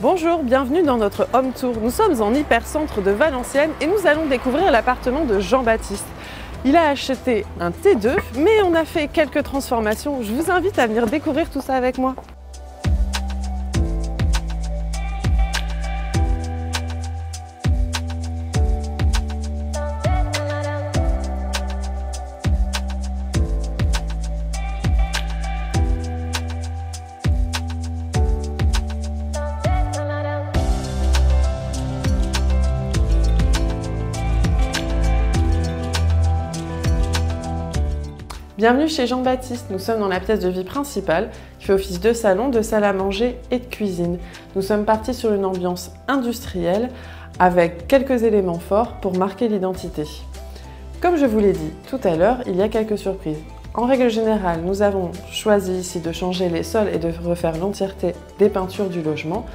Bonjour, bienvenue dans notre Home Tour. Nous sommes en hypercentre de Valenciennes et nous allons découvrir l'appartement de Jean-Baptiste. Il a acheté un T2, mais on a fait quelques transformations. Je vous invite à venir découvrir tout ça avec moi. Bienvenue chez Jean-Baptiste, nous sommes dans la pièce de vie principale qui fait office de salon, de salle à manger et de cuisine. Nous sommes partis sur une ambiance industrielle avec quelques éléments forts pour marquer l'identité. Comme je vous l'ai dit tout à l'heure, il y a quelques surprises. En règle générale, nous avons choisi ici de changer les sols et de refaire l'entièreté des peintures du logement.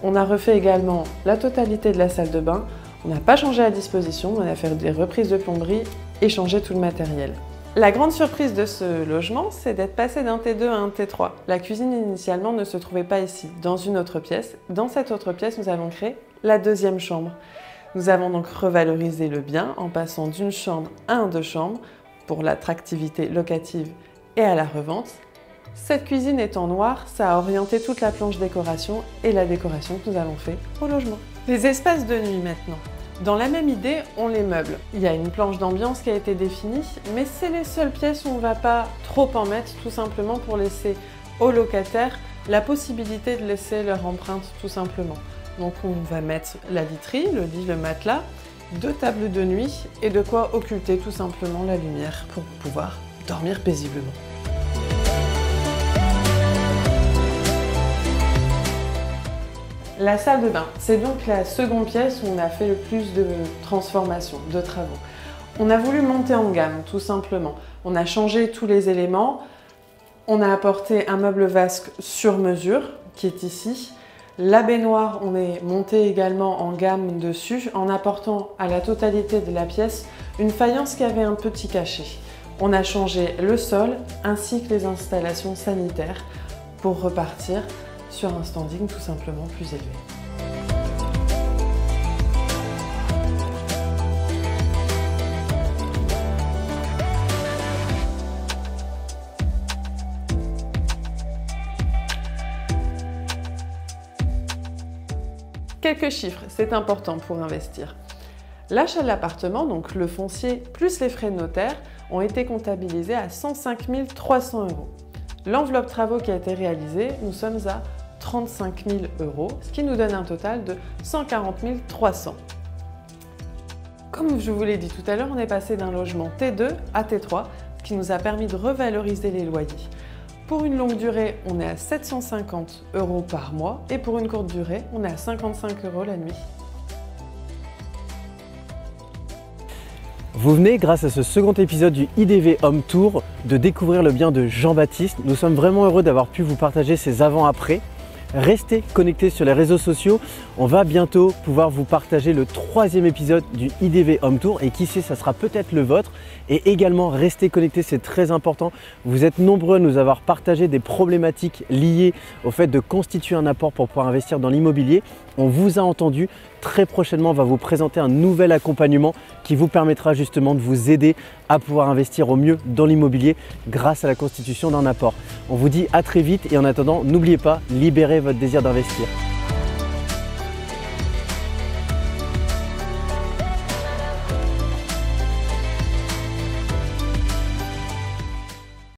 On a refait également la totalité de la salle de bain. On n'a pas changé la disposition, on a fait des reprises de plomberie et changé tout le matériel. La grande surprise de ce logement, c'est d'être passé d'un T2 à un T3. La cuisine initialement ne se trouvait pas ici, dans une autre pièce. Dans cette autre pièce, nous avons créé la deuxième chambre. Nous avons donc revalorisé le bien en passant d'une chambre à un deux chambres pour l'attractivité locative et à la revente. Cette cuisine étant noire, ça a orienté toute la planche décoration et la décoration que nous avons fait au logement. Les espaces de nuit maintenant. Dans la même idée, on les meuble. Il y a une planche d'ambiance qui a été définie, mais c'est les seules pièces où on ne va pas trop en mettre, tout simplement pour laisser aux locataires la possibilité de laisser leur empreinte, tout simplement. Donc on va mettre la literie, le lit, le matelas, deux tables de nuit et de quoi occulter tout simplement la lumière pour pouvoir dormir paisiblement. La salle de bain, c'est donc la seconde pièce où on a fait le plus de transformations, de travaux. On a voulu monter en gamme, tout simplement. On a changé tous les éléments. On a apporté un meuble vasque sur mesure, qui est ici. La baignoire, on est monté également en gamme dessus, en apportant à la totalité de la pièce une faïence qui avait un petit cachet. On a changé le sol, ainsi que les installations sanitaires, pour repartir sur un standing tout simplement plus élevé. Quelques chiffres, c'est important pour investir. L'achat de l'appartement, donc le foncier plus les frais de notaire, ont été comptabilisés à 105 300 €. L'enveloppe travaux qui a été réalisée, nous sommes à 35 000 €, ce qui nous donne un total de 140 300 €. Comme je vous l'ai dit tout à l'heure, on est passé d'un logement T2 à T3, ce qui nous a permis de revaloriser les loyers. Pour une longue durée, on est à 750 € par mois et pour une courte durée, on est à 55 € la nuit. Vous venez, grâce à ce second épisode du IDV Home Tour, de découvrir le bien de Jean-Baptiste. Nous sommes vraiment heureux d'avoir pu vous partager ces avant-après. Restez connectés sur les réseaux sociaux. On va bientôt pouvoir vous partager le troisième épisode du IDV Home Tour et qui sait, ça sera peut-être le vôtre. Et également, restez connectés, c'est très important. Vous êtes nombreux à nous avoir partagé des problématiques liées au fait de constituer un apport pour pouvoir investir dans l'immobilier. On vous a entendu. Très prochainement, on va vous présenter un nouvel accompagnement qui vous permettra justement de vous aider à pouvoir investir au mieux dans l'immobilier grâce à la constitution d'un apport. On vous dit à très vite et en attendant, n'oubliez pas, libérez votre désir d'investir.